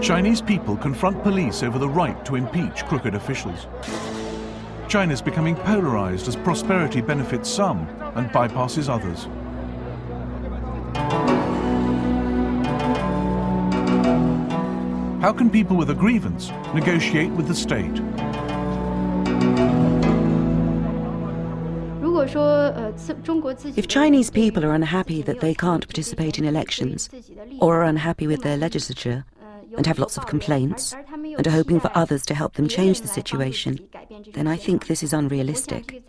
Chinese people confront police over the right to impeach crooked officials. China's becoming polarized as prosperity benefits some and bypasses others. How can people with a grievance negotiate with the state? If Chinese people are unhappy that they can't participate in elections, or are unhappy with their legislature, and have lots of complaints, and are hoping for others to help them change the situation, then I think this is unrealistic.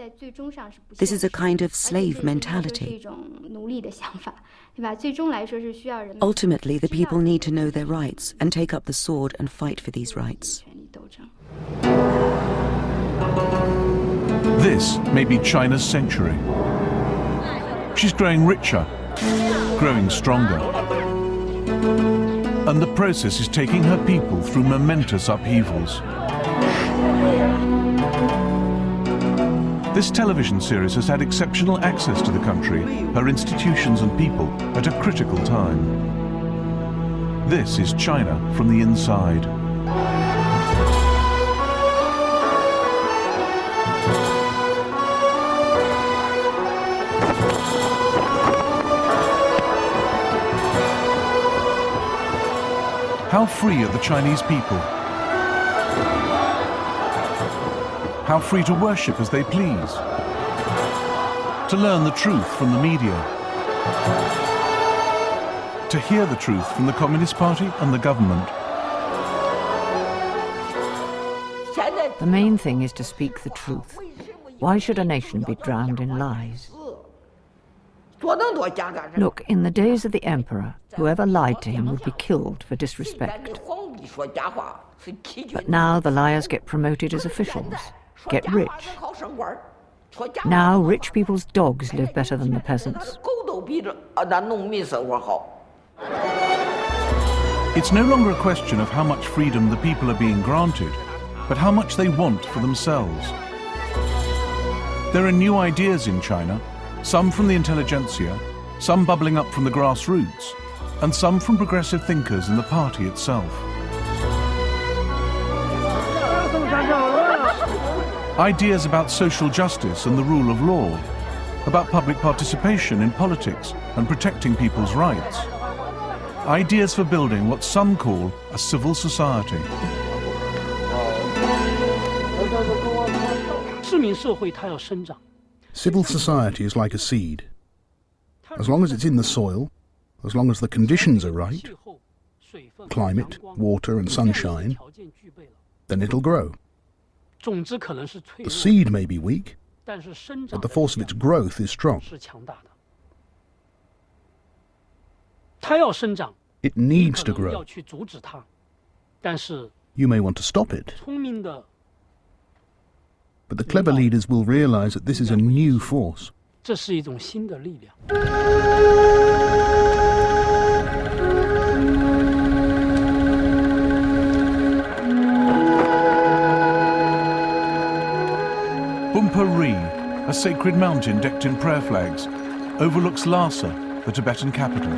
This is a kind of slave mentality. Ultimately, the people need to know their rights and take up the sword and fight for these rights. This may be China's century. She's growing richer, growing stronger. And the process is taking her people through momentous upheavals. This television series has had exceptional access to the country, her institutions and people at a critical time. This is China from the inside. How free are the Chinese people? How free to worship as they please? To learn the truth from the media? To hear the truth from the Communist Party and the government? The main thing is to speak the truth. Why should a nation be drowned in lies? Look, in the days of the emperor, whoever lied to him would be killed for disrespect. But now the liars get promoted as officials, get rich. Now rich people's dogs live better than the peasants. It's no longer a question of how much freedom the people are being granted, but how much they want for themselves. There are new ideas in China, some from the intelligentsia, some bubbling up from the grassroots, and some from progressive thinkers in the party itself. Ideas about social justice and the rule of law, about public participation in politics and protecting people's rights. Ideas for building what some call a civil society. Civil society is like a seed. As long as it's in the soil, as long as the conditions are right, climate, water and sunshine, then it'll grow. The seed may be weak, but the force of its growth is strong. It needs to grow. You may want to stop it, but the clever leaders will realize that this is a new force. Bumpa Ri, a sacred mountain decked in prayer flags, overlooks Lhasa, the Tibetan capital.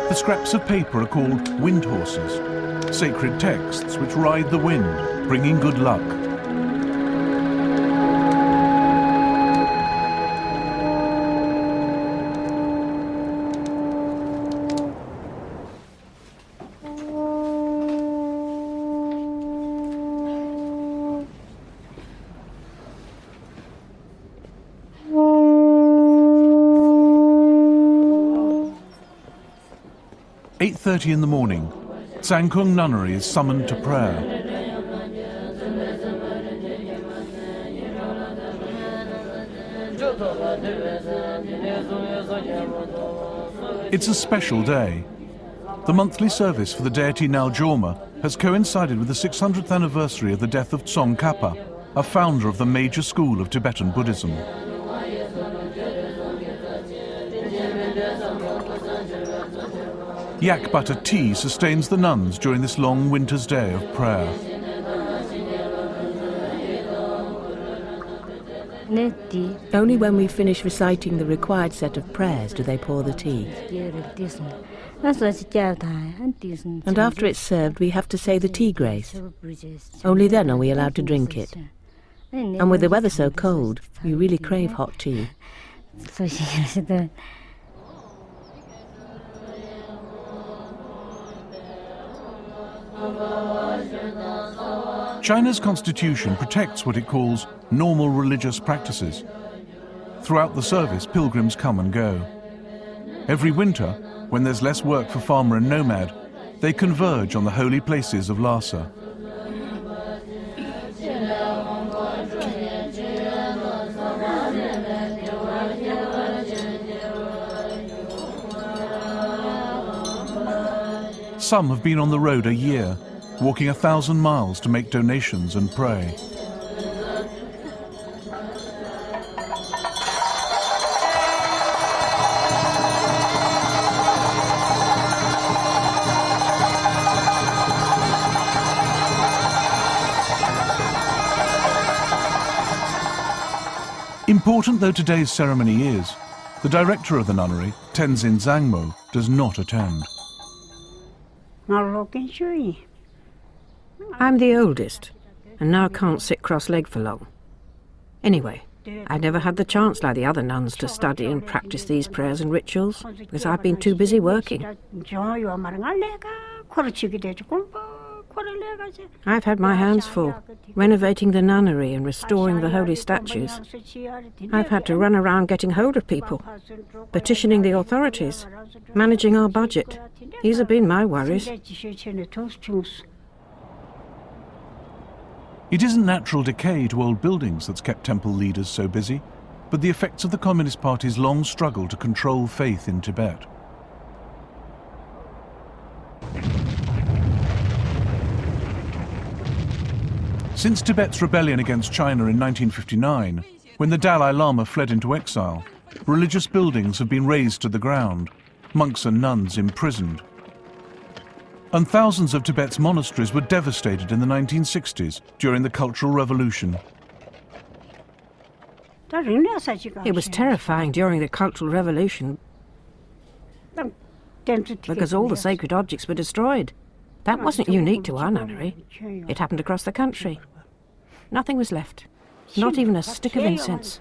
The scraps of paper are called wind horses, sacred texts which ride the wind, bringing good luck. At 8:30 in the morning, Zangkung Nunnery is summoned to prayer. It's a special day. The monthly service for the deity Naljorma has coincided with the 600th anniversary of the death of Tsongkhapa, a founder of the major school of Tibetan Buddhism. Yak butter tea sustains the nuns during this long winter's day of prayer. Only when we finish reciting the required set of prayers do they pour the tea. And after it's served, we have to say the tea grace. Only then are we allowed to drink it. And with the weather so cold, we really crave hot tea. China's constitution protects what it calls normal religious practices. Throughout the service, pilgrims come and go. Every winter, when there's less work for farmer and nomad, they converge on the holy places of Lhasa. Some have been on the road a year, walking 1,000 miles to make donations and pray. Important though today's ceremony is, the director of the nunnery, Tenzin Zangmo, does not attend. I'm the oldest, and now can't sit cross-legged for long. Anyway, I never had the chance like the other nuns to study and practice these prayers and rituals, because I've been too busy working. I've had my hands full, renovating the nunnery and restoring the holy statues. I've had to run around getting hold of people, petitioning the authorities, managing our budget. These have been my worries. It isn't natural decay to old buildings that's kept temple leaders so busy, but the effects of the Communist Party's long struggle to control faith in Tibet. Since Tibet's rebellion against China in 1959, when the Dalai Lama fled into exile, religious buildings have been razed to the ground, monks and nuns imprisoned. And thousands of Tibet's monasteries were devastated in the 1960s during the Cultural Revolution. It was terrifying during the Cultural Revolution because all the sacred objects were destroyed. That wasn't unique to our nunnery. It happened across the country. Nothing was left, not even a stick of incense.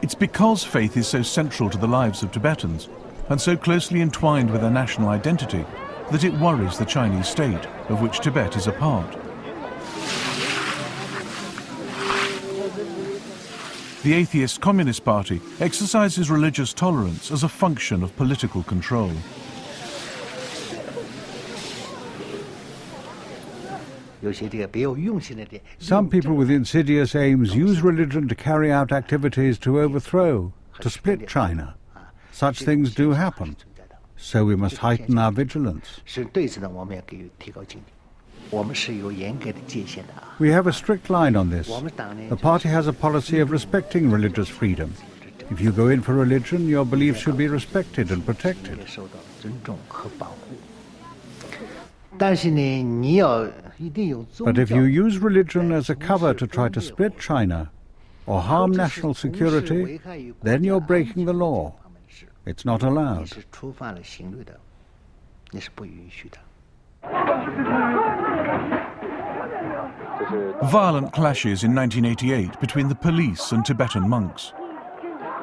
It's because faith is so central to the lives of Tibetans and so closely entwined with their national identity that it worries the Chinese state, of which Tibet is a part. The atheist Communist Party exercises religious tolerance as a function of political control. Some people with insidious aims use religion to carry out activities to overthrow, to split China. Such things do happen, so we must heighten our vigilance. We have a strict line on this. The party has a policy of respecting religious freedom. If you go in for religion, your beliefs should be respected and protected. But if you use religion as a cover to try to split China or harm national security, then you're breaking the law. It's not allowed. Violent clashes in 1988 between the police and Tibetan monks.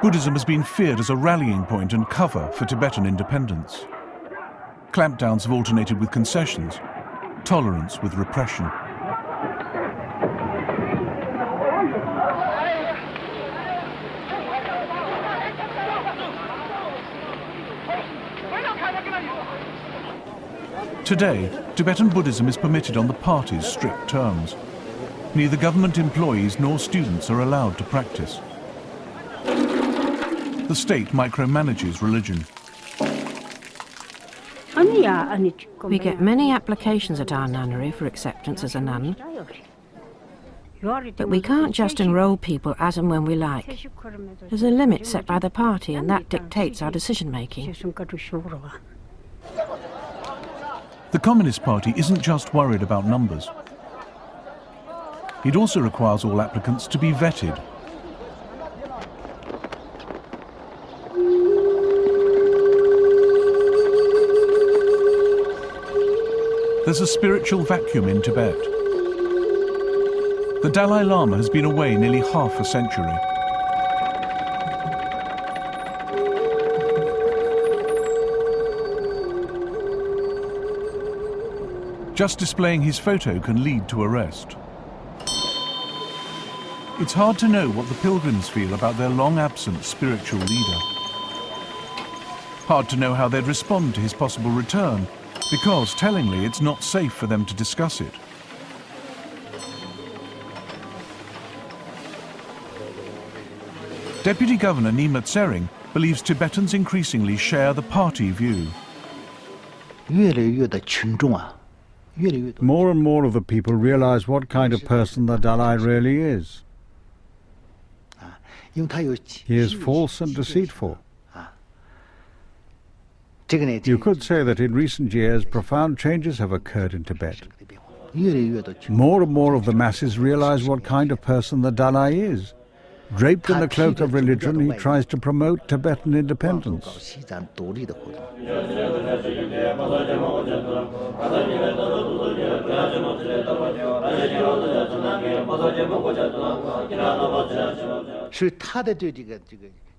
Buddhism has been feared as a rallying point and cover for Tibetan independence. Clampdowns have alternated with concessions, tolerance with repression. Today, Tibetan Buddhism is permitted on the party's strict terms. Neither government employees nor students are allowed to practice. The state micromanages religion. We get many applications at our nunnery for acceptance as a nun. But we can't just enrol people as and when we like. There's a limit set by the party, and that dictates our decision-making. The Communist Party isn't just worried about numbers. It also requires all applicants to be vetted. There's a spiritual vacuum in Tibet. The Dalai Lama has been away nearly half a century. Just displaying his photo can lead to arrest. It's hard to know what the pilgrims feel about their long-absent spiritual leader. Hard to know how they'd respond to his possible return, because, tellingly, it's not safe for them to discuss it. Deputy Governor Nima Tsering believes Tibetans increasingly share the party view. More and more of the people realize what kind of person the Dalai really is. He is false and deceitful. You could say that in recent years profound changes have occurred in Tibet. More and more of the masses realize what kind of person the Dalai is. Draped in the cloak of religion, he tries to promote Tibetan independence.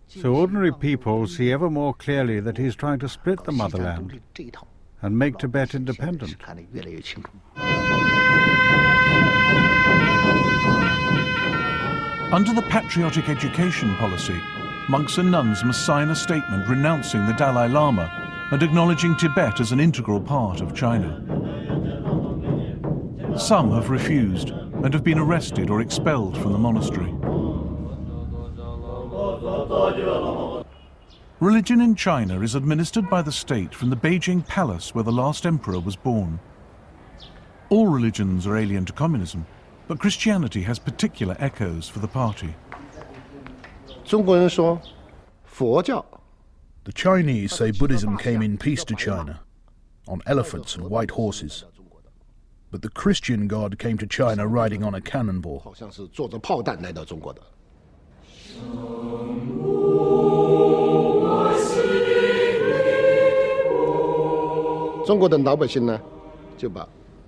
So ordinary people see ever more clearly that he is trying to split the motherland and make Tibet independent. Under the patriotic education policy, monks and nuns must sign a statement renouncing the Dalai Lama and acknowledging Tibet as an integral part of China. Some have refused and have been arrested or expelled from the monastery. Religion in China is administered by the state from the Beijing Palace where the last emperor was born. All religions are alien to communism, but Christianity has particular echoes for the party. The Chinese say Buddhism came in peace to China, on elephants and white horses. But the Christian God came to China riding on a cannonball.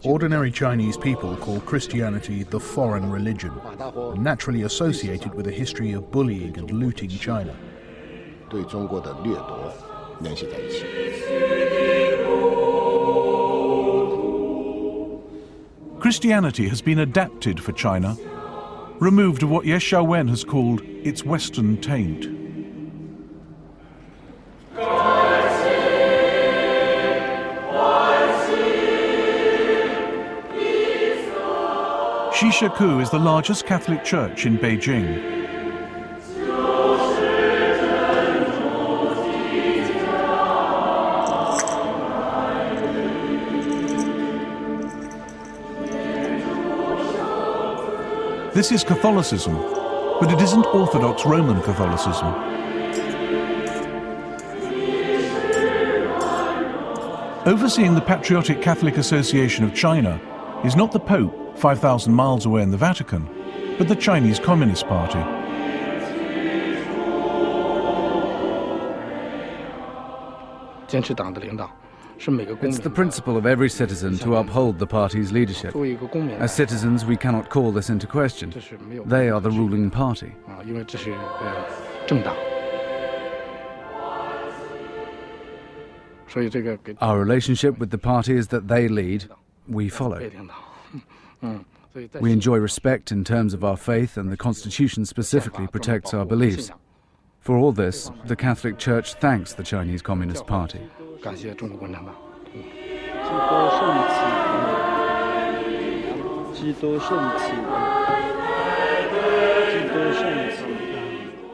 Ordinary Chinese people call Christianity the foreign religion, and naturally associated with a history of bullying and looting China. Christianity has been adapted for China, removed of what Ye Xiaowen has called its Western taint. Shishaku is the largest Catholic church in Beijing. This is Catholicism, but it isn't Orthodox Roman Catholicism. Overseeing the Patriotic Catholic Association of China is not the Pope, 5,000 miles away in the Vatican, but the Chinese Communist Party. It's the principle of every citizen to uphold the party's leadership. As citizens, we cannot call this into question. They are the ruling party. Our relationship with the party is that they lead, we follow. We enjoy respect in terms of our faith, and the Constitution specifically protects our beliefs. For all this, the Catholic Church thanks the Chinese Communist Party.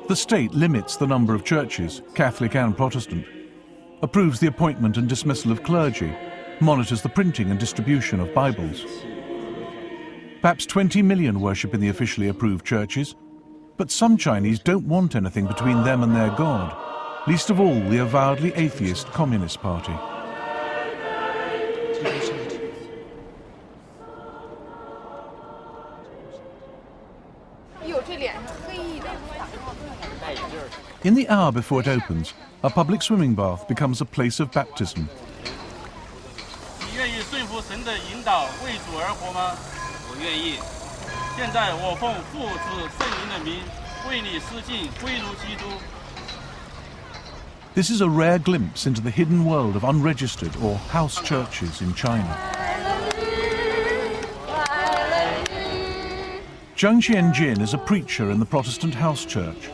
The state limits the number of churches, Catholic and Protestant, approves the appointment and dismissal of clergy, monitors the printing and distribution of Bibles. Perhaps 20 million worship in the officially approved churches, but some Chinese don't want anything between them and their God, least of all the avowedly atheist Communist Party. In the hour before it opens, a public swimming bath becomes a place of baptism. This is a rare glimpse into the hidden world of unregistered or house churches in China. Zhang Qianjin is a preacher in the Protestant house church.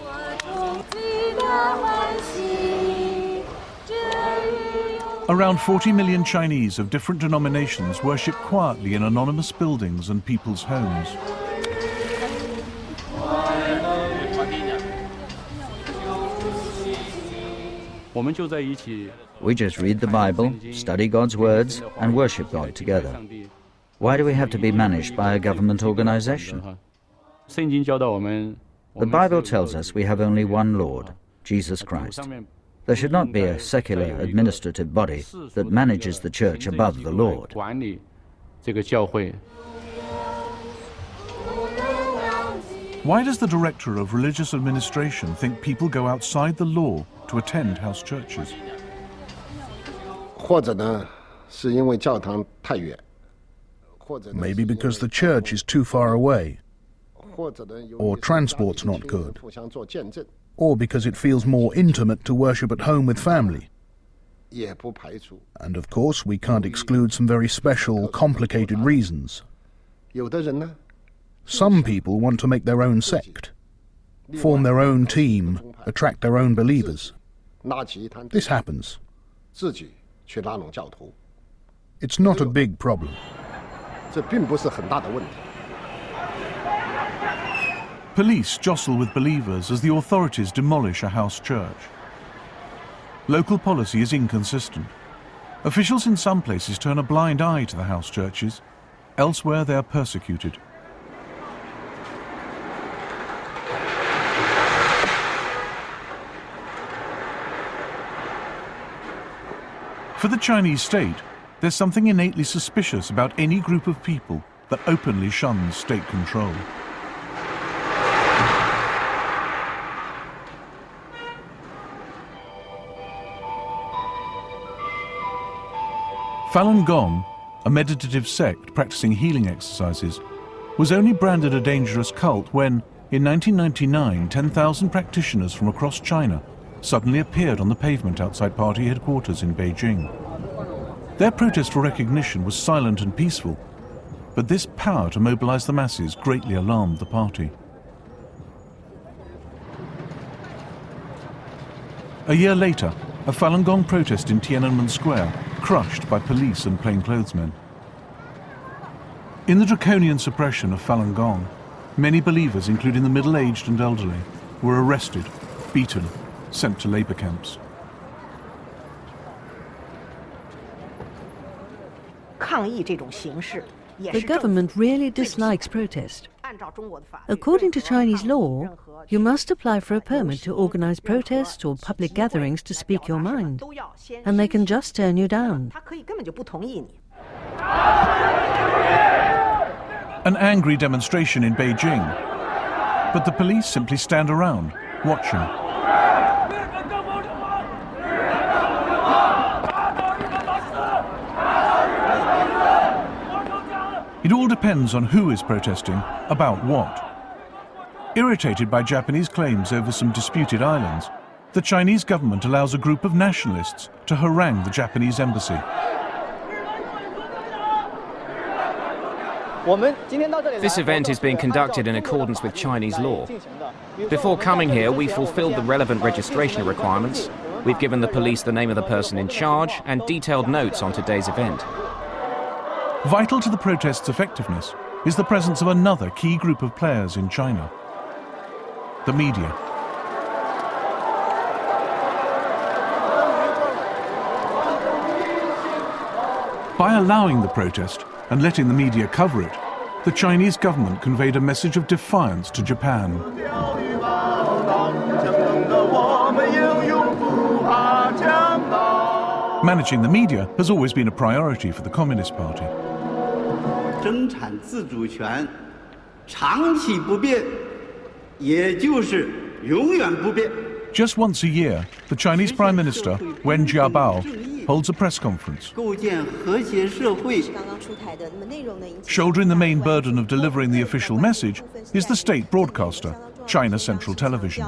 Around 40 million Chinese of different denominations worship quietly in anonymous buildings and people's homes. We just read the Bible, study God's words, and worship God together. Why do we have to be managed by a government organization? The Bible tells us we have only one Lord, Jesus Christ. There should not be a secular administrative body that manages the church above the Lord. Why does the director of religious administration think people go outside the law to attend house churches? Maybe because the church is too far away, or transport's not good, or because it feels more intimate to worship at home with family. And of course, we can't exclude some very special, complicated reasons. Some people want to make their own sect, form their own team, attract their own believers. This happens. It's not a big problem. Police jostle with believers as the authorities demolish a house church. Local policy is inconsistent. Officials in some places turn a blind eye to the house churches. Elsewhere they are persecuted. For the Chinese state, there's something innately suspicious about any group of people that openly shuns state control. Falun Gong, a meditative sect practicing healing exercises, was only branded a dangerous cult when, in 1999, 10,000 practitioners from across China suddenly appeared on the pavement outside party headquarters in Beijing. Their protest for recognition was silent and peaceful, but this power to mobilize the masses greatly alarmed the party. A year later, a Falun Gong protest in Tiananmen Square crushed by police and plainclothesmen. In the draconian suppression of Falun Gong, many believers, including the middle-aged and elderly, were arrested, beaten, sent to labor camps. The government really dislikes protest. According to Chinese law, you must apply for a permit to organize protests or public gatherings to speak your mind, and they can just turn you down. An angry demonstration in Beijing, but the police simply stand around, watching. It all depends on who is protesting, about what. Irritated by Japanese claims over some disputed islands, the Chinese government allows a group of nationalists to harangue the Japanese embassy. This event is being conducted in accordance with Chinese law. Before coming here, we fulfilled the relevant registration requirements. We've given the police the name of the person in charge and detailed notes on today's event. Vital to the protest's effectiveness is the presence of another key group of players in China: the media. By allowing the protest and letting the media cover it, the Chinese government conveyed a message of defiance to Japan. Managing the media has always been a priority for the Communist Party. Just once a year, the Chinese Prime Minister, Wen Jiabao, holds a press conference. Shouldering the main burden of delivering the official message is the state broadcaster, China Central Television.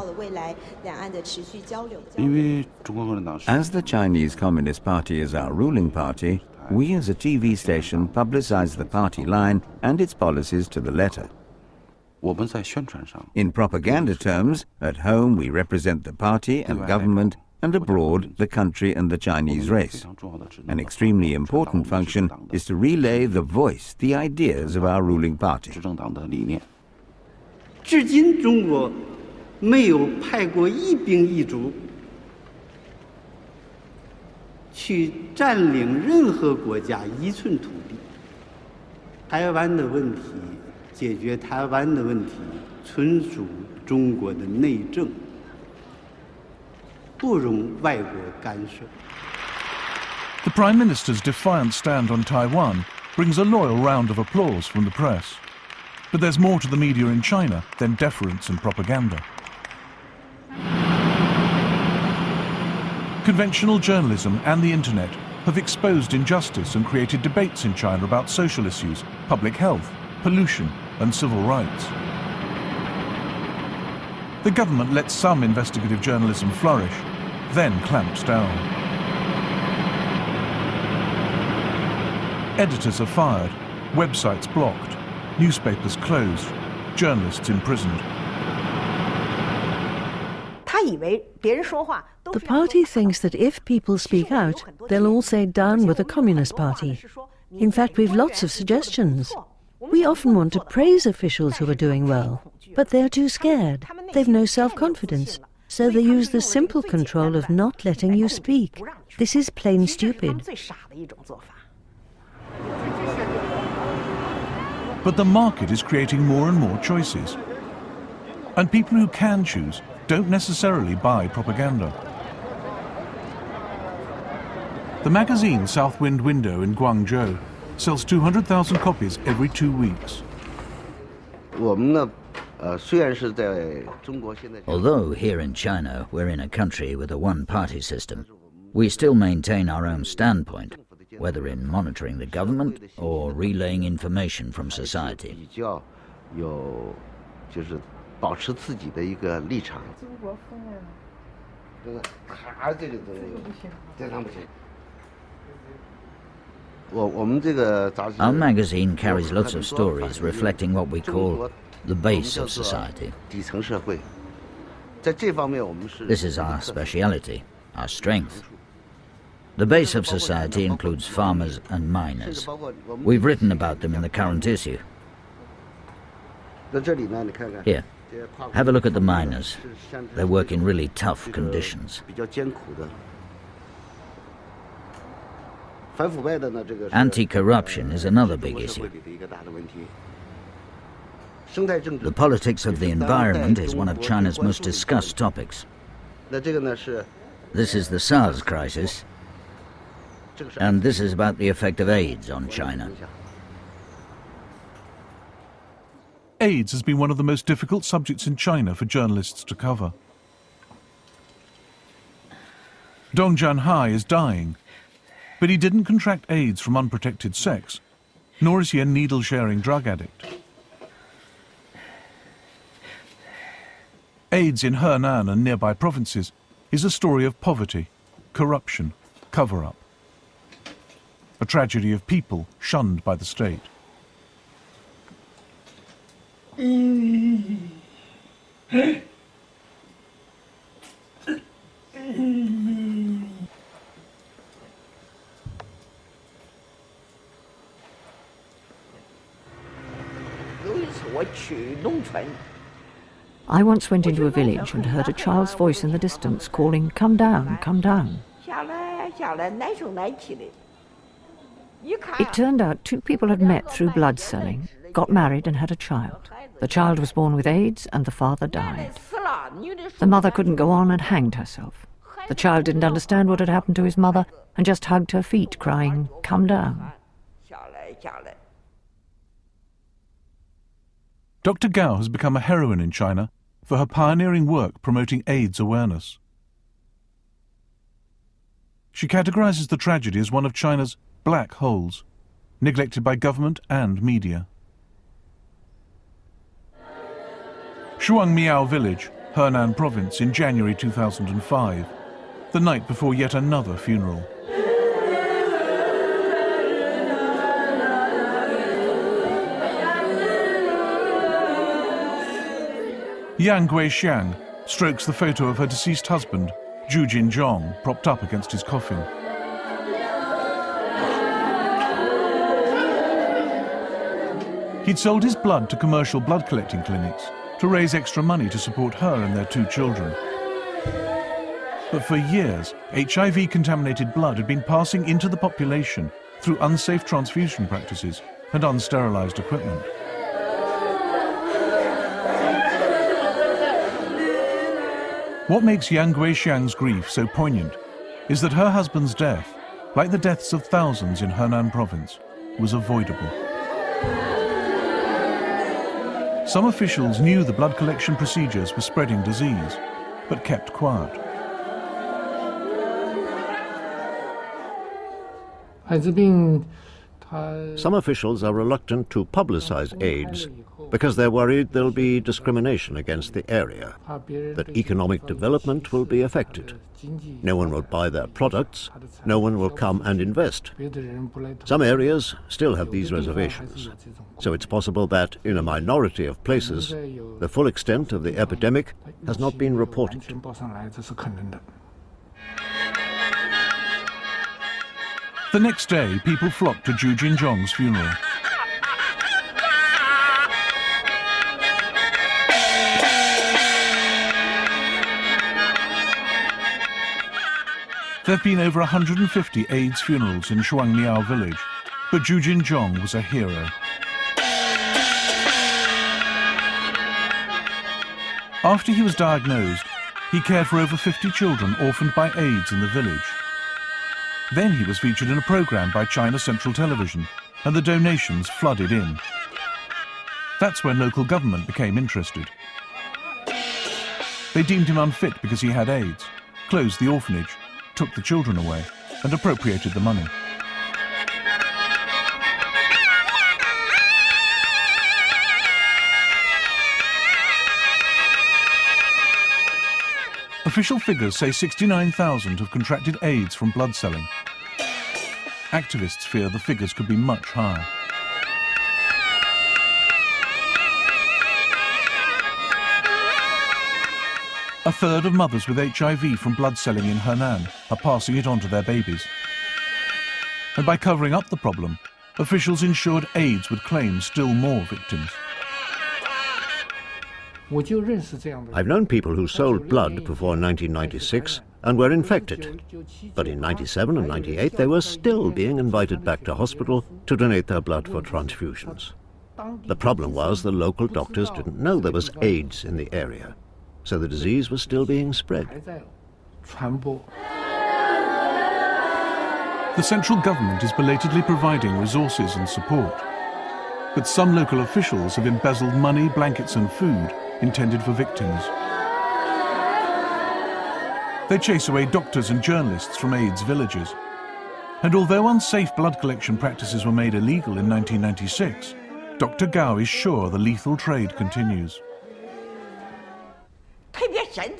As the Chinese Communist Party is our ruling party, we as a TV station publicize the party line and its policies to the letter. In propaganda terms, at home we represent the party and government, and abroad the country and the Chinese race. An extremely important function is to relay the voice, the ideas of our ruling party. 至今中国没有派过一兵一卒去占领任何国家一寸土地。台湾的问题，解决台湾的问题，纯属中国的内政，不容外国干涉。 The Prime Minister's defiant stand on Taiwan brings a loyal round of applause from the press. But there's more to the media in China than deference and propaganda. Conventional journalism and the internet have exposed injustice and created debates in China about social issues, public health, pollution, and civil rights. The government lets some investigative journalism flourish, then clamps down. Editors are fired, websites blocked, newspapers closed, journalists imprisoned. The party thinks that if people speak out, they'll all say down with the Communist Party. In fact, we've lots of suggestions. We often want to praise officials who are doing well, but they're too scared. They've no self-confidence, so they use the simple control of not letting you speak. This is plain stupid. But the market is creating more and more choices. And people who can choose don't necessarily buy propaganda. The magazine South Wind Window in Guangzhou sells 200,000 copies every 2 weeks. Although here in China we're in a country with a one-party system, we still maintain our own standpoint, whether in monitoring the government or relaying information from society. Our magazine carries lots of stories reflecting what we call the base of society. This is our speciality, our strength. The base of society includes farmers and miners. We've written about them in the current issue. Here, have a look at the miners. They work in really tough conditions. Anti-corruption is another big issue. The politics of the environment is one of China's most discussed topics. This is the SARS crisis, and this is about the effect of AIDS on China. AIDS has been one of the most difficult subjects in China for journalists to cover. Dong Jianhai is dying, but he didn't contract AIDS from unprotected sex, nor is he a needle-sharing drug addict. AIDS in Henan and nearby provinces is a story of poverty, corruption, cover-up. A tragedy of people shunned by the state. I once went into a village and heard a child's voice in the distance calling, "Come down, come down." It turned out 2 people had met through blood selling, got married and had a child. The child was born with AIDS and the father died. The mother couldn't go on and hanged herself. The child didn't understand what had happened to his mother and just hugged her feet, crying, "Come down." Dr. Gao has become a heroine in China for her pioneering work promoting AIDS awareness. She categorizes the tragedy as one of China's black holes, neglected by government and media. Shuangmiao village, Henan province, in January 2005, the night before yet another funeral. Yang Guixiang strokes the photo of her deceased husband, Zhu Jinzhong, propped up against his coffin. He'd sold his blood to commercial blood collecting clinics to raise extra money to support her and their 2 children. But for years, HIV-contaminated blood had been passing into the population through unsafe transfusion practices and unsterilized equipment. What makes Yang Guixiang's grief so poignant is that her husband's death, like the deaths of thousands in Henan province, was avoidable. Some officials knew the blood collection procedures were spreading disease, but kept quiet. Some officials are reluctant to publicize AIDS because they're worried there'll be discrimination against the area, that economic development will be affected. No one will buy their products, no one will come and invest. Some areas still have these reservations, so it's possible that in a minority of places, the full extent of the epidemic has not been reported. The next day, people flocked to Zhu Jinzhong's funeral. There have been over 150 AIDS funerals in Shuangmiao village, but Zhu Jinzhong was a hero. After he was diagnosed, he cared for over 50 children orphaned by AIDS in the village. Then he was featured in a program by China Central Television, and the donations flooded in. That's when local government became interested. They deemed him unfit because he had AIDS, closed the orphanage, took the children away, and appropriated the money. Official figures say 69,000 have contracted AIDS from blood selling. Activists fear the figures could be much higher. A third of mothers with HIV from blood selling in Henan are passing it on to their babies. And by covering up the problem, officials ensured AIDS would claim still more victims. I've known people who sold blood before 1996 and were infected. But in 97 and 98 they were still being invited back to hospital to donate their blood for transfusions. The problem was the local doctors didn't know there was AIDS in the area, so the disease was still being spread. The central government is belatedly providing resources and support. But some local officials have embezzled money, blankets and food intended for victims. They chase away doctors and journalists from AIDS villages. And although unsafe blood collection practices were made illegal in 1996, Dr. Gao is sure the lethal trade continues.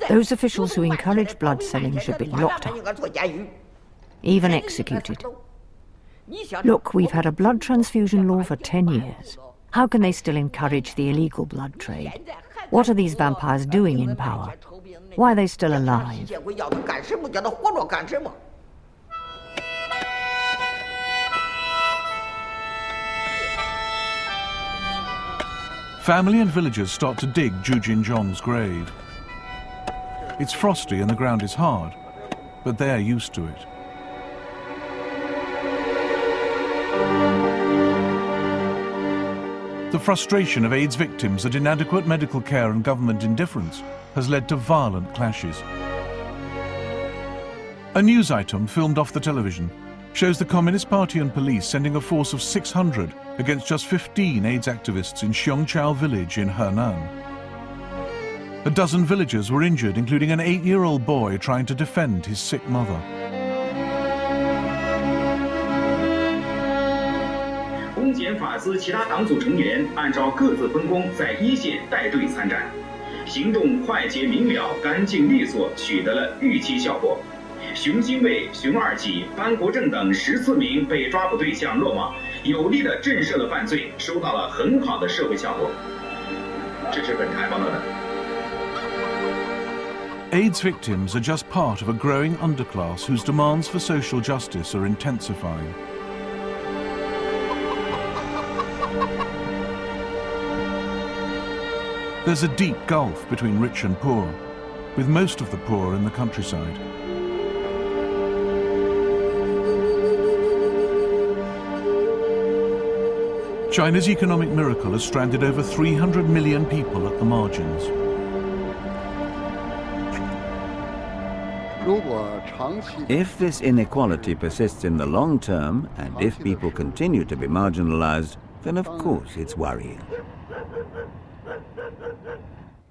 Those officials who encourage blood selling should be locked up, even executed. Look, we've had a blood transfusion law for 10 years. How can they still encourage the illegal blood trade? What are these vampires doing in power? Why are they still alive? Family and villagers start to dig Zhu Jinzhong's grave. It's frosty and the ground is hard, but they're used to it. The frustration of AIDS victims at inadequate medical care and government indifference has led to violent clashes. A news item filmed off the television shows the Communist Party and police sending a force of 600 against just 15 AIDS activists in Xiongqiao village in Henan. A dozen villagers were injured, including an 8-year-old boy trying to defend his sick mother. 公检法司其他党组成员按照各自分工，在一线带队参战，行动快捷明了、干净利索，取得了预期效果。熊新卫、熊二喜、班国正等14名被抓捕对象落网，有力地震慑了犯罪，收到了很好的社会效果。这是本台报道的。 AIDS victims are just part of a growing underclass whose demands for social justice are intensifying. There's a deep gulf between rich and poor, with most of the poor in the countryside. China's economic miracle has stranded over 300 million people at the margins. If this inequality persists in the long term, and if people continue to be marginalized, then of course it's worrying.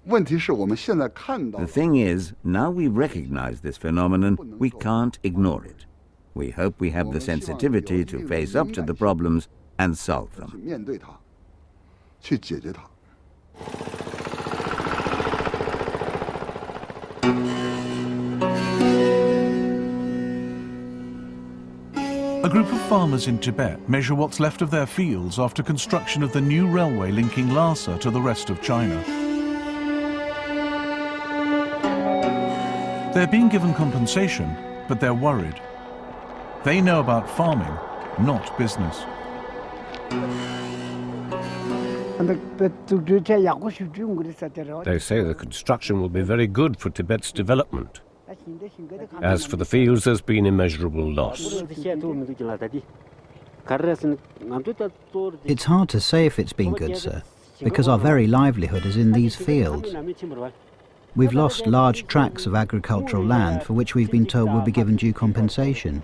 The thing is, now we recognize this phenomenon, we can't ignore it. We hope we have the sensitivity to face up to the problems and solve them. A group of farmers in Tibet measure what's left of their fields after construction of the new railway linking Lhasa to the rest of China. They're being given compensation, but they're worried. They know about farming, not business. They say the construction will be very good for Tibet's development. As for the fields, there's been immeasurable loss. It's hard to say if it's been good, sir, because our very livelihood is in these fields. We've lost large tracts of agricultural land for which we've been told we'll be given due compensation.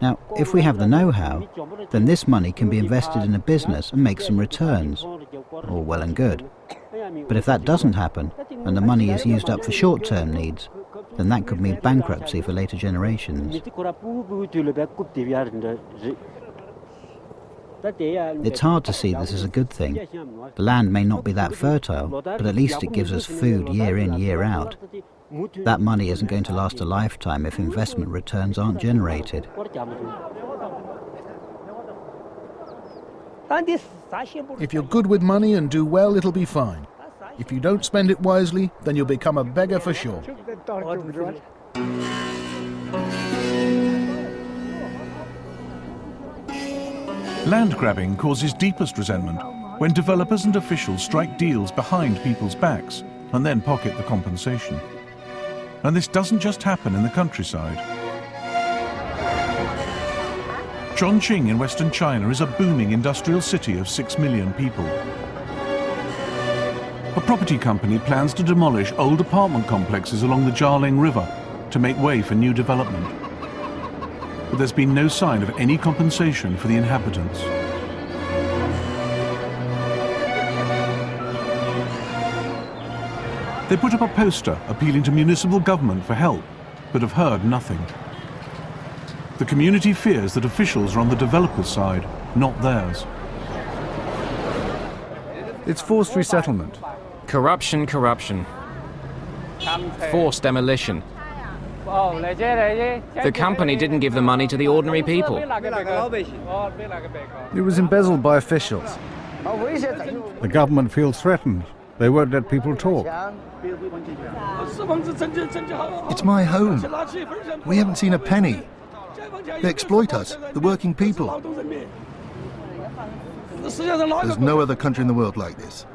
Now, if we have the know-how, then this money can be invested in a business and make some returns. All well and good. But if that doesn't happen, and the money is used up for short-term needs, then that could mean bankruptcy for later generations. It's hard to see this as a good thing. The land may not be that fertile, but at least it gives us food year in, year out. That money isn't going to last a lifetime if investment returns aren't generated. If you're good with money and do well, it'll be fine. If you don't spend it wisely, then you'll become a beggar for sure. Land grabbing causes deepest resentment when developers and officials strike deals behind people's backs and then pocket the compensation. And this doesn't just happen in the countryside. Chongqing in western China is a booming industrial city of 6 million people. A property company plans to demolish old apartment complexes along the Jialing River to make way for new development. But there's been no sign of any compensation for the inhabitants. They put up a poster appealing to municipal government for help, but have heard nothing. The community fears that officials are on the developers' side, not theirs. It's forced resettlement. Corruption, corruption. Forced demolition. The company didn't give the money to the ordinary people. It was embezzled by officials. The government feels threatened. They won't let people talk. It's my home. We haven't seen a penny. They exploit us, the working people. There's no other country in the world like this.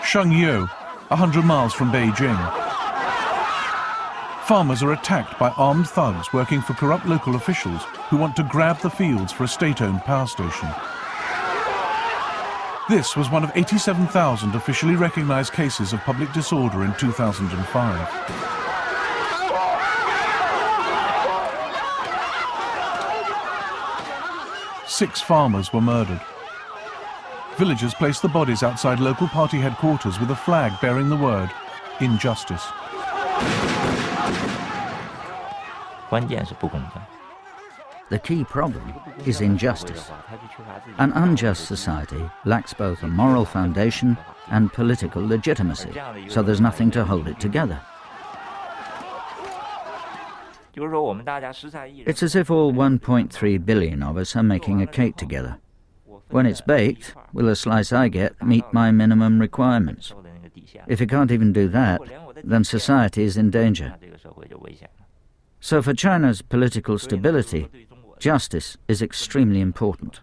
Shengyou, 100 miles from Beijing. Farmers are attacked by armed thugs working for corrupt local officials who want to grab the fields for a state-owned power station. This was one of 87,000 officially recognized cases of public disorder in 2005. Six farmers were murdered. Villagers placed the bodies outside local party headquarters with a flag bearing the word, "Injustice." The key problem is injustice. An unjust society lacks both a moral foundation and political legitimacy, so there's nothing to hold it together. It's as if all 1.3 billion of us are making a cake together. When it's baked, will the slice I get meet my minimum requirements? If it can't even do that, then society is in danger. So for China's political stability, justice is extremely important.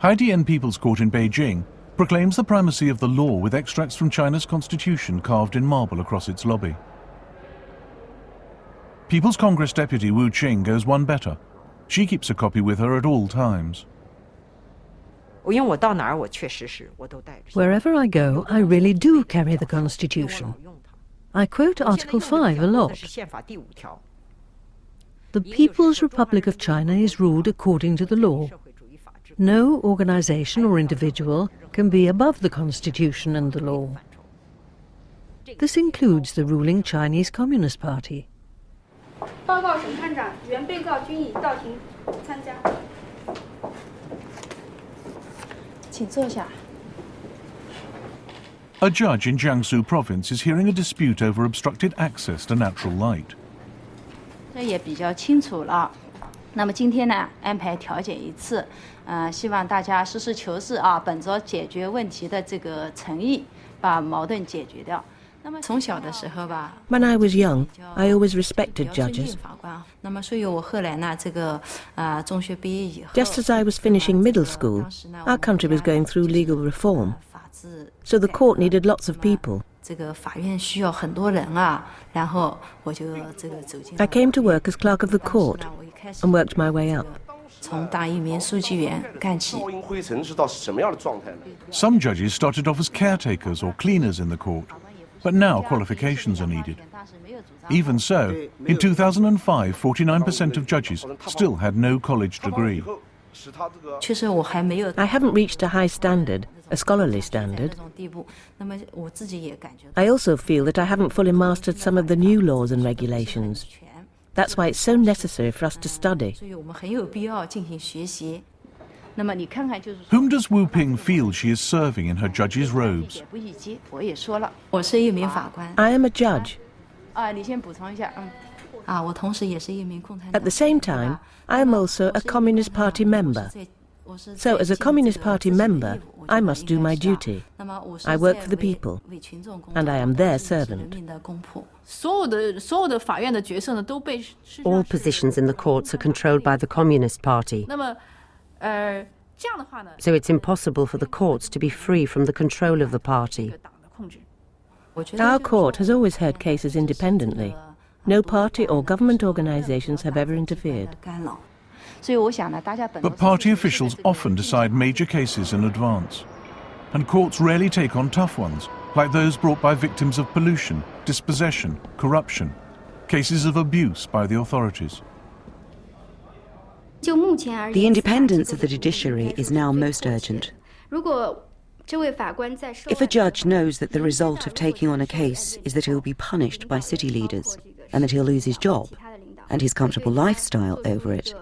Haidian People's Court in Beijing proclaims the primacy of the law with extracts from China's constitution carved in marble across its lobby. People's Congress Deputy Wu Qing goes one better. She keeps a copy with her at all times. Wherever I go, I really do carry the Constitution. I quote Article 5 a lot. The People's Republic of China is ruled according to the law. No organization or individual can be above the Constitution and the law. This includes the ruling Chinese Communist Party. A judge in Jiangsu province is hearing a dispute over obstructed access to natural light. 这也比较清楚了。那么今天呢，安排调解一次，希望大家实事求是啊，本着解决问题的这个诚意，把矛盾解决掉。那么从小的时候吧 When I was young, I always respected judges. 法官。那么所以我后来呢，这个中学毕业以后 Just as I was finishing middle school, our country was going through legal reform. So the court needed lots of people. 这个法院需要很多人啊，然后我就这个走进。 I came to work as clerk of the court and worked my way up. 从大一名书记员干起。 Some judges started off as caretakers or cleaners in the court, but now qualifications are needed. Even so, in 2005, 49% of judges still had no college degree. 确实我还没有 I haven't reached a high standard, a scholarly standard. 地步。那么我自己也感觉。 I also feel that I haven't fully mastered some of the new laws and regulations. That's why it's so necessary for us to study. 所以我们很有必要进行学习。那么你看看就是。 Whom does Wu Ping feel she is serving in her judge's robes? 不易接，我也说了，我是一名法官。 I am a judge. 你先补充一下，我同时也是一名共产党。 At the same time, I am also a Communist Party member. So as a Communist Party member, I must do my duty. I work for the people, and I am their servant. All positions in the courts are controlled by the Communist Party. So it's impossible for the courts to be free from the control of the party. Our court has always heard cases independently. No party or government organizations have ever interfered. But party officials often decide major cases in advance. And courts rarely take on tough ones, like those brought by victims of pollution, dispossession, corruption, cases of abuse by the authorities. The independence of the judiciary is now most urgent. If a judge knows that the result of taking on a case is that he'll be punished by city leaders and that he'll lose his job and his comfortable lifestyle over it,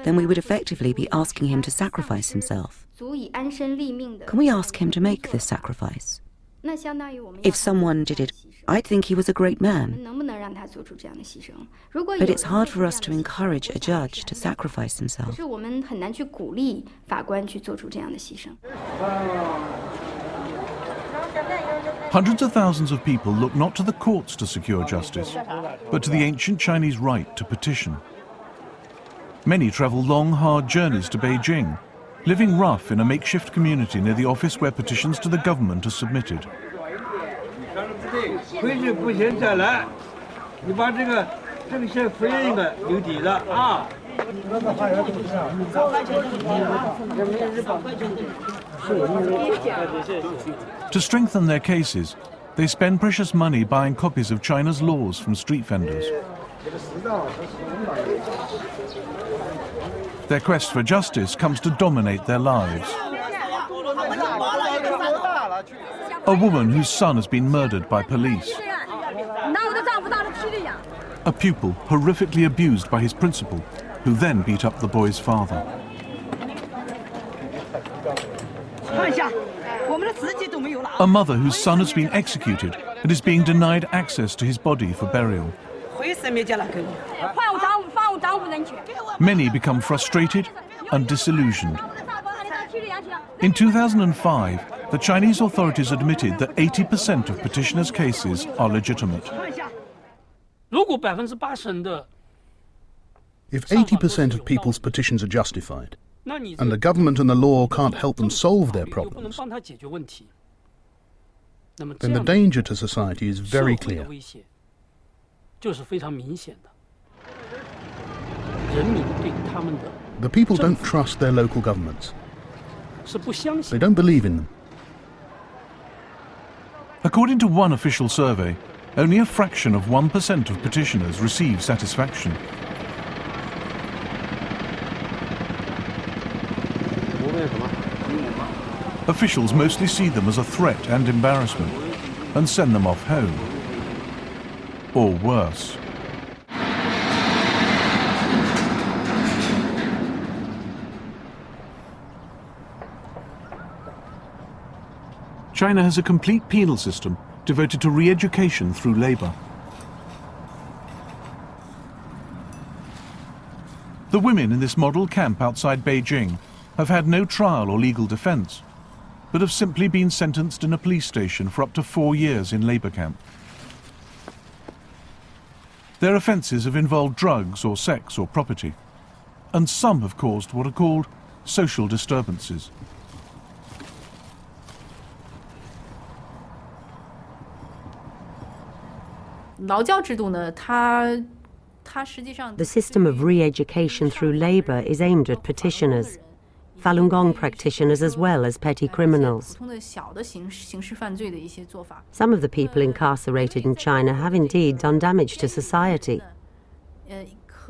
then we would effectively be asking him to sacrifice himself. Can we ask him to make this sacrifice? If someone did it, I'd think he was a great man. But it's hard for us to encourage a judge to sacrifice himself. Hundreds of thousands of people look not to the courts to secure justice, but to the ancient Chinese right to petition. Many travel long, hard journeys to Beijing, living rough in a makeshift community near the office where petitions to the government are submitted. 回去不行再来，你把这个先复印一个留底的啊。To strengthen their cases, they spend precious money buying copies of China's laws from street vendors. Their quest for justice comes to dominate their lives. A woman whose son has been murdered by police. A pupil horrifically abused by his principal, who then beat up the boy's father. A mother whose son has been executed and is being denied access to his body for burial. Many become frustrated and disillusioned. In 2005, the Chinese authorities admitted that 80% of petitioners' cases are legitimate. If 80% of people's petitions are justified, and the government and the law can't help them solve their problems, then the danger to society is very clear. The people don't trust their local governments. They don't believe in them. According to one official survey, only a fraction of 1% of petitioners receive satisfaction. Officials mostly see them as a threat and embarrassment and send them off home. Or worse. China has a complete penal system devoted to re-education through labor. The women in this model camp outside Beijing have had no trial or legal defense, but have simply been sentenced in a police station for up to 4 years in labor camp. Their offences have involved drugs or sex or property, and some have caused what are called social disturbances. The system of re-education through labour is aimed at petitioners, Falun Gong practitioners as well as petty criminals. Some of the people incarcerated in China have indeed done damage to society.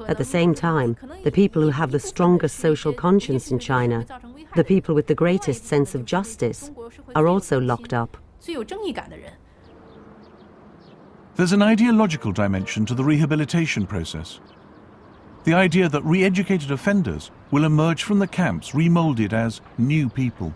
At the same time, the people who have the strongest social conscience in China, the people with the greatest sense of justice, are also locked up. There's an ideological dimension to the rehabilitation process. The idea that re-educated offenders will emerge from the camps remoulded as new people.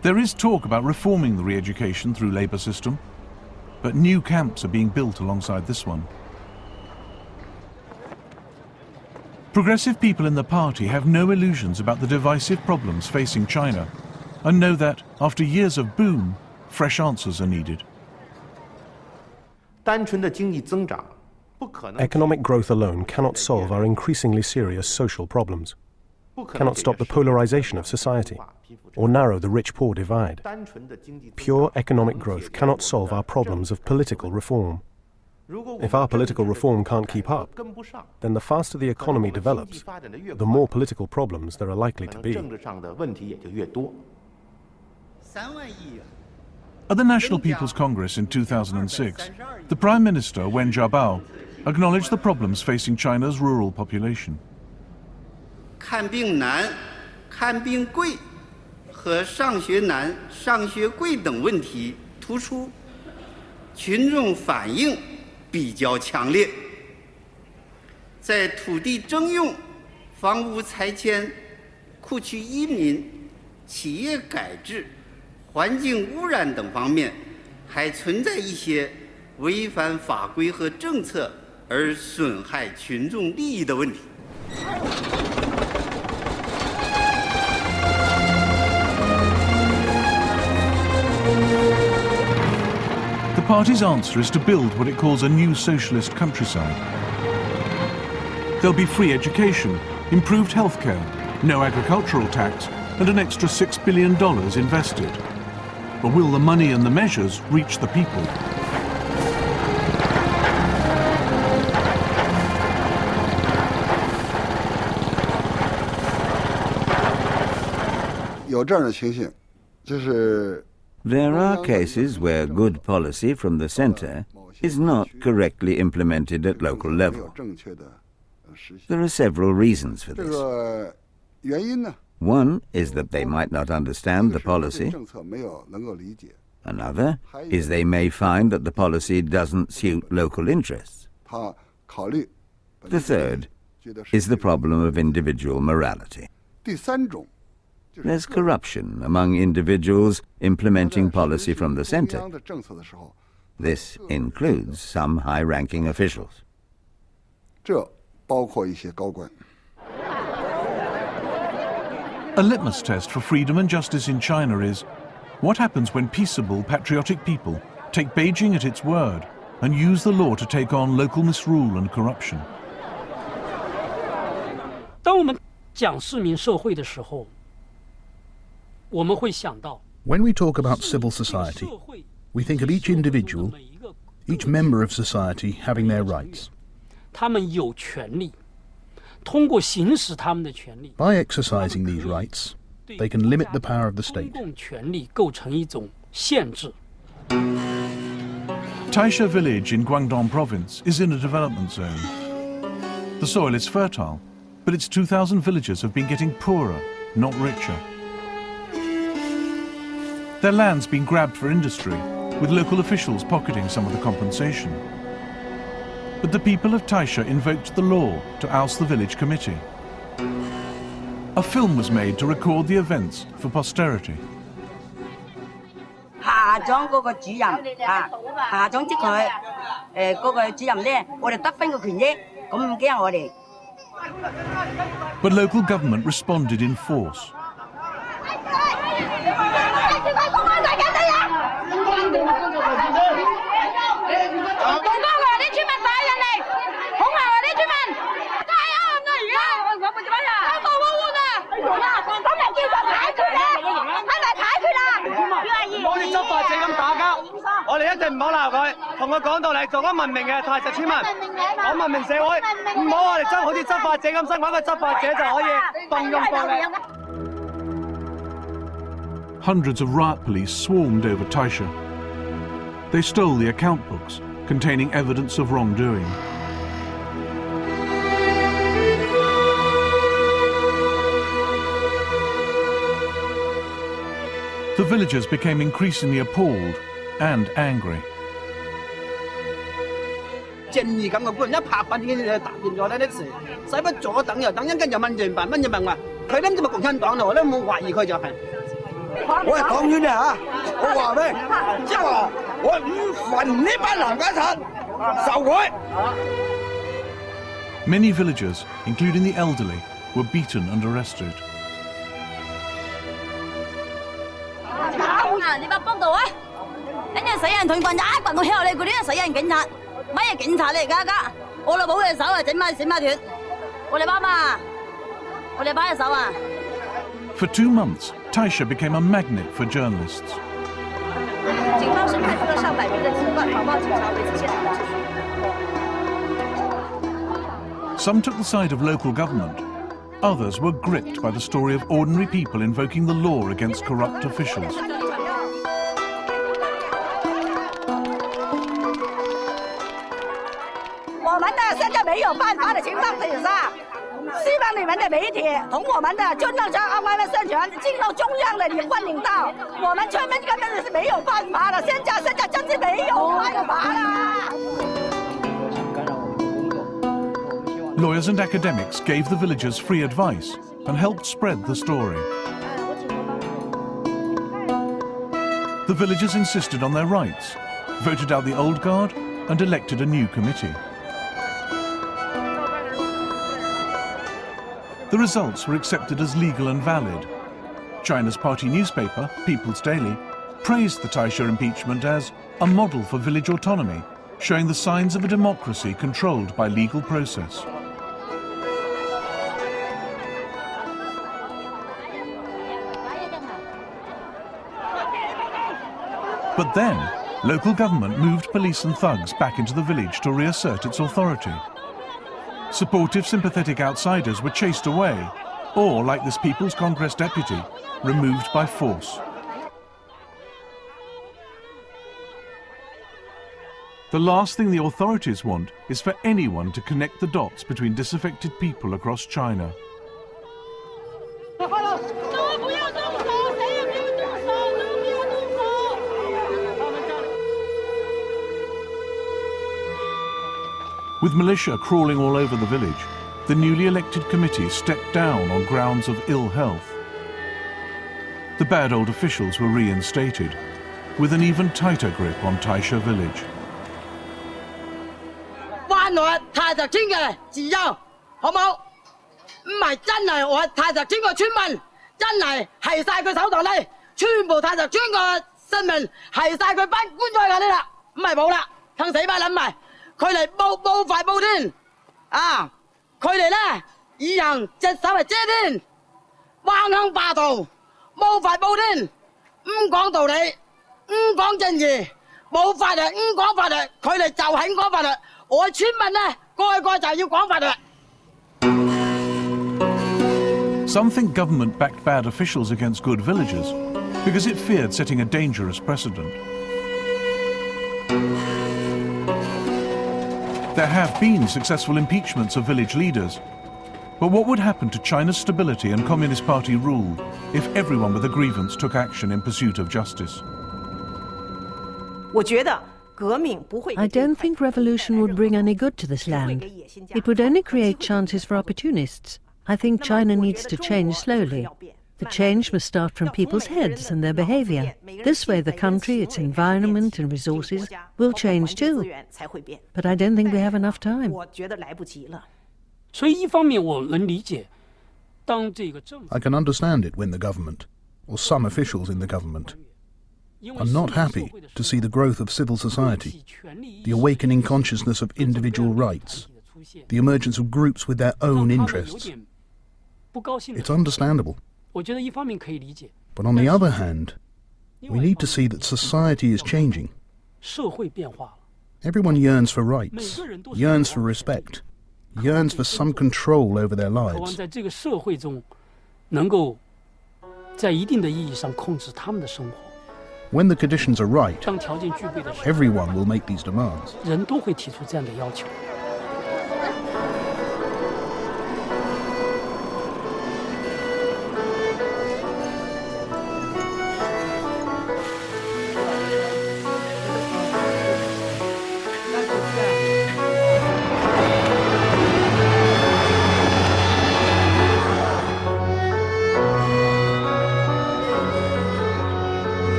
There is talk about reforming the re-education through labour system, but new camps are being built alongside this one. Progressive people in the party have no illusions about the divisive problems facing China and know that, after years of boom, fresh answers are needed. Economic growth alone cannot solve our increasingly serious social problems, cannot stop the polarization of society, or narrow the rich-poor divide. Pure economic growth cannot solve our problems of political reform. If our political reform can't keep up, then the faster the economy develops, the more political problems there are likely to be. At the National People's Congress in 2006, the Prime Minister, Wen Jiabao, acknowledged the problems facing China's rural population. 看病难、看病贵和上学难、上学贵等问题突出，群众反映比较强烈。在土地征用、房屋拆迁、库区移民、企业改制、环境污染等方面，还存在一些违反法规和政策而损害群众利益的问题。The party's answer is to build what it calls a new socialist countryside. There'll be free education, improved healthcare, no agricultural tax, and an extra $6 billion invested. But will the money and the measures reach the people? There are cases where good policy from the centre is not correctly implemented at local level. There are several reasons for this. One is that they might not understand the policy. Another is they may find that the policy doesn't suit local interests. The third is the problem of individual morality. There's corruption among individuals implementing policy from the centre. This includes some high-ranking officials. A litmus test for freedom and justice in China is, what happens when peaceable, patriotic people take Beijing at its word and use the law to take on local misrule and corruption? 当我们讲市民社会的时候，我们会想到 When we talk about civil society, we think of each individual, each member of society having their rights. 他们有权利，通过行使他们的权利 By exercising these rights, they can limit the power of the state. 公共权利构成一种限制。 Taisha village in Guangdong province is in a development zone. The soil is fertile, but its 2,000 villagers have been getting poorer, not richer. Their land's been grabbed for industry, with local officials pocketing some of the compensation. But the people of Taisha invoked the law to oust the village committee. A film was made to record the events for posterity. 下莊嗰個主任下莊即佢嗰個主任咧，我哋得分個權益，咁唔驚我哋。 But local government responded in force. Hundreds of riot police swarmed over Taisha. They stole the account books containing evidence of wrongdoing. The villagers became increasingly appalled and angry. 正義感嘅官人一拍板已經答應咗呢啲事，使乜左等右等，一陣又問人辦乜嘢問話，佢都唔知咪共產黨咯，我都冇懷疑佢就係。我係黨員啊嚇，我話咩？即係話我唔憤呢班男家產，受佢。Many villagers, including the elderly, were beaten and arrested. 你把幫到啊！人家死人同棍一棍到喺你嗰啲死人警察，乜嘢警察嚟㗎？我哋冇隻手啊，整埋斷，我哋把嘛，我哋把隻手啊。For 2 months, Taisha became a magnet for journalists. 警方是派出了上百名的警官、防暴警察维持现场秩序。 Some took the side of local government. Others were gripped by the story of ordinary people invoking the law against corrupt officials. 我们的现在没有办法的情况之下，希望你们的媒体同我们的就让阿湾的政权进入中央的领官领导，我们全面根本是没有办法了，现在真是没有办法了。Lawyers and academics gave the villagers free advice and helped spread the story. The villagers insisted on their rights, voted out the old guard and elected a new committee. The results were accepted as legal and valid. China's party newspaper, People's Daily, praised the Taisha impeachment as a model for village autonomy, showing the signs of a democracy controlled by legal process. But then, local government moved police and thugs back into the village to reassert its authority. Supportive, sympathetic outsiders were chased away, or, like this People's Congress deputy, removed by force. The last thing the authorities want is for anyone to connect the dots between disaffected people across China. With militia crawling all over the village, the newly elected committee stepped down on grounds of ill health. The bad old officials were reinstated, with an even tighter grip on Taisha village. 翻來太實村嘅自由，好冇？唔係真係我太實村個村民，真係係晒佢手頭呢，全部太實村個市民係晒佢班官咗㗎呢啦，唔係冇啦，坑死班撚埋，佢哋冇法冇天，啊，佢哋咧以行隻手係遮天，橫行霸道，冇法冇天，唔講道理，唔講正義，冇法律，唔講法律，佢哋就肯講法律。 我村民呢，個就要講法律。 Some think government backed bad officials against good villagers because it feared setting a dangerous precedent. There have been successful impeachments of village leaders, but what would happen to China's stability and Communist Party rule if everyone with a grievance took action in pursuit of justice? I don't think revolution would bring any good to this land. It would only create chances for opportunists. I think China needs to change slowly. The change must start from people's heads and their behavior. This way the country, its environment and resources will change too. But I don't think we have enough time. I can understand it when the government, or some officials in the government, are not happy to see the growth of civil society, the awakening consciousness of individual rights, the emergence of groups with their own interests. It's understandable. But on the other hand, we need to see that society is changing. Everyone yearns for rights, yearns for respect, yearns for some control over their lives. When the conditions are right, everyone will make these demands.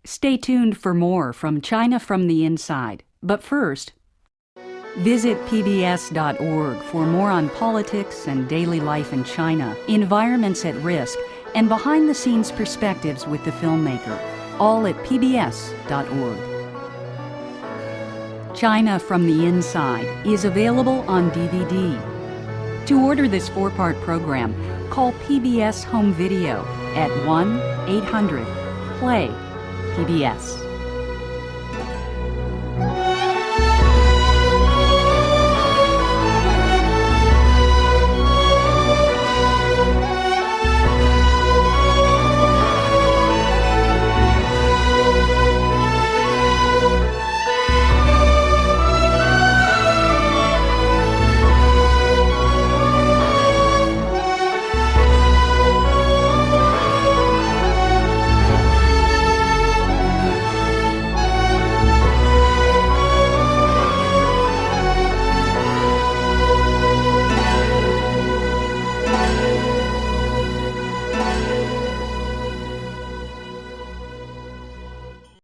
Stay tuned for more from China from the Inside. But first, visit pbs.org for more on politics and daily life in China, environments at risk, and behind-the-scenes perspectives with the filmmaker, all at pbs.org. China from the Inside is available on DVD. To order this 4-part program, call PBS Home Video at 1-800-PLAY-PBS.